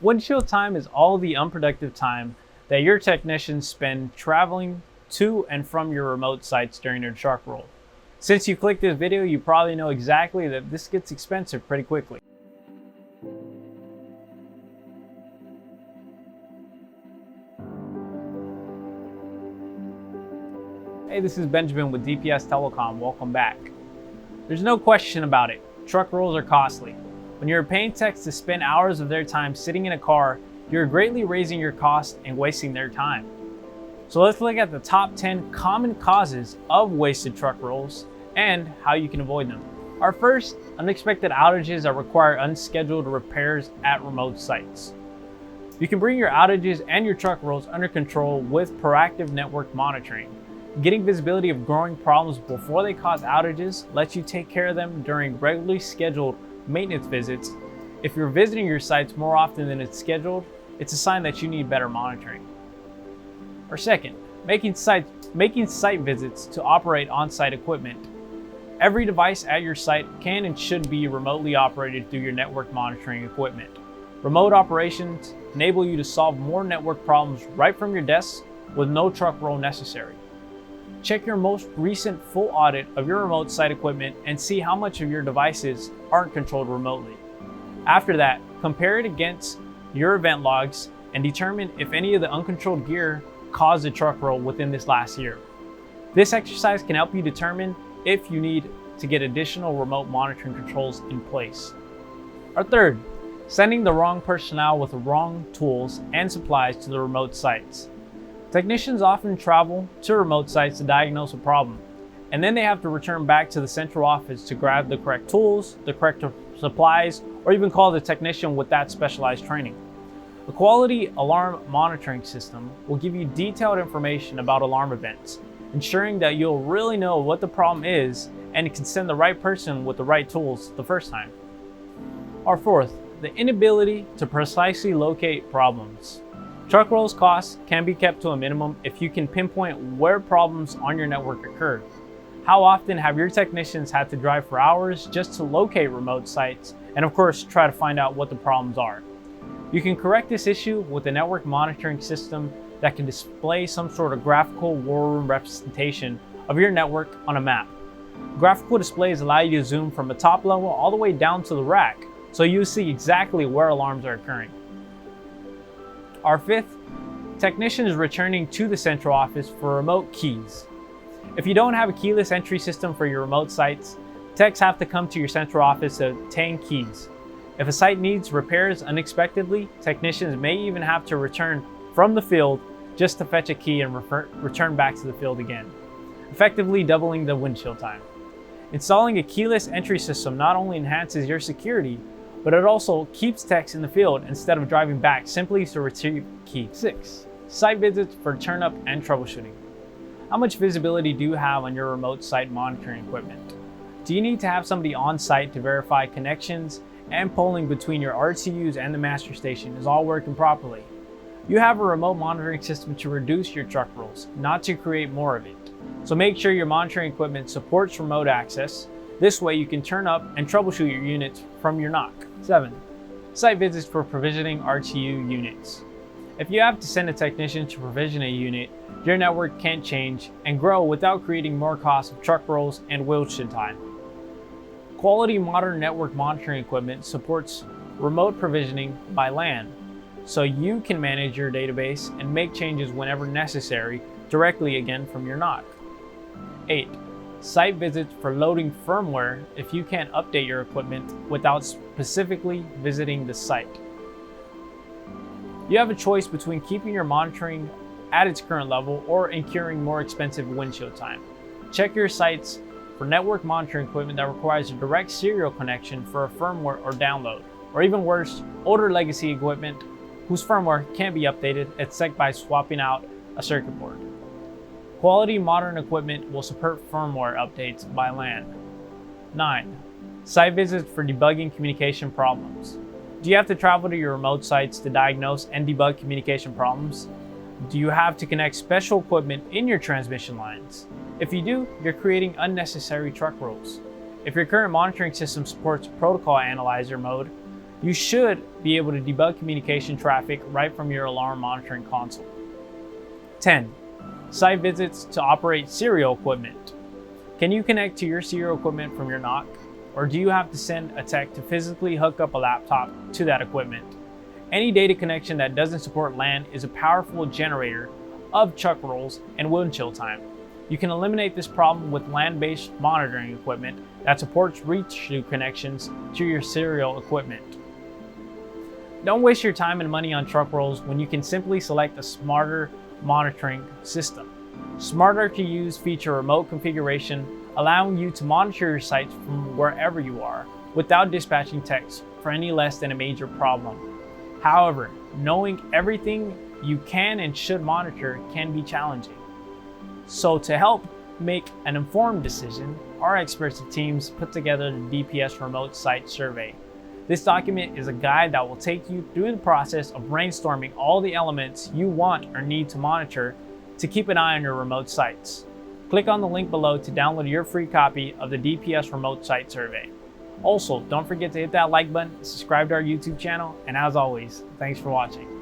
Windshield time is all the unproductive time that your technicians spend traveling to and from your remote sites during their truck roll. Since you clicked this video, you probably know exactly that this gets expensive pretty quickly. Hey, this is Benjamin with DPS Telecom. Welcome back. There's no question about it. Truck rolls are costly. When you're paying techs to spend hours of their time sitting in a car, you're greatly raising your costs and wasting their time. So let's look at the top 10 common causes of wasted truck rolls and how you can avoid them. Our first, unexpected outages that require unscheduled repairs at remote sites. You can bring your outages and your truck rolls under control with proactive network monitoring. Getting visibility of growing problems before they cause outages lets you take care of them during regularly scheduled maintenance visits. If you're visiting your sites more often than it's scheduled, it's a sign that you need better monitoring. Or second, making site visits to operate on-site equipment. Every device at your site can and should be remotely operated through your network monitoring equipment. Remote operations enable you to solve more network problems right from your desk with no truck roll necessary. Check your most recent full audit of your remote site equipment and see how much of your devices aren't controlled remotely. After that, compare it against your event logs and determine if any of the uncontrolled gear caused a truck roll within this last year. This exercise can help you determine if you need to get additional remote monitoring controls in place. Our third, sending the wrong personnel with the wrong tools and supplies to the remote sites. Technicians often travel to remote sites to diagnose a problem, and then they have to return back to the central office to grab the correct tools, the correct supplies, or even call the technician with that specialized training. A quality alarm monitoring system will give you detailed information about alarm events, ensuring that you'll really know what the problem is and can send the right person with the right tools the first time. Our fourth, the inability to precisely locate problems. Truck rolls costs can be kept to a minimum if you can pinpoint where problems on your network occurred. How often have your technicians had to drive for hours just to locate remote sites and of course try to find out what the problems are? You can correct this issue with a network monitoring system that can display some sort of graphical war room representation of your network on a map. Graphical displays allow you to zoom from the top level all the way down to the rack, so you see exactly where alarms are occurring. Our fifth, technicians returning to the central office for remote keys. If you don't have a keyless entry system for your remote sites, techs have to come to your central office to obtain keys. If a site needs repairs unexpectedly, technicians may even have to return from the field just to fetch a key and return back to the field again, effectively doubling the windshield time. Installing a keyless entry system not only enhances your security, but it also keeps techs in the field instead of driving back simply to retrieve keys. 6. Site visits for turn-up and troubleshooting. How much visibility do you have on your remote site monitoring equipment? Do you need to have somebody on site to verify connections and polling between your RTUs and the master station is all working properly? You have a remote monitoring system to reduce your truck rolls, not to create more of it. So make sure your monitoring equipment supports remote access. This way you can turn up and troubleshoot your units from your NOC. 7. Site visits for provisioning RTU units. If you have to send a technician to provision a unit, your network can't change and grow without creating more costs of truck rolls and windshield time. Quality modern network monitoring equipment supports remote provisioning by LAN, so you can manage your database and make changes whenever necessary directly again from your NOC. 8. Site visits for loading firmware if you can't update your equipment without specifically visiting the site. You have a choice between keeping your monitoring at its current level or incurring more expensive windshield time. Check your sites for network monitoring equipment that requires a direct serial connection for a firmware or download, or even worse, older legacy equipment whose firmware can't be updated except by swapping out a circuit board. Quality modern equipment will support firmware updates by LAN. 9. Site visits for debugging communication problems. Do you have to travel to your remote sites to diagnose and debug communication problems? Do you have to connect special equipment in your transmission lines? If you do, you're creating unnecessary truck rolls. If your current monitoring system supports protocol analyzer mode, You should be able to debug communication traffic right from your alarm monitoring console. 10. Site visits to operate serial equipment. Can you connect to your serial equipment from your NOC? Or do you have to send a tech to physically hook up a laptop to that equipment? Any data connection that doesn't support LAN is a powerful generator of chuck rolls and windshield time. You can eliminate this problem with LAN-based monitoring equipment that supports reach-through connections to your serial equipment. Don't waste your time and money on truck rolls when you can simply select a smarter monitoring system. Smarter to use feature remote configuration, allowing you to monitor your sites from wherever you are without dispatching techs for any less than a major problem. However, knowing everything you can and should monitor can be challenging. So to help make an informed decision, our experts and teams put together the DPS Remote Site Survey. This document is a guide that will take you through the process of brainstorming all the elements you want or need to monitor to keep an eye on your remote sites. Click on the link below to download your free copy of the DPS Remote Site Survey. Also, don't forget to hit that like button, subscribe to our YouTube channel, and as always, thanks for watching.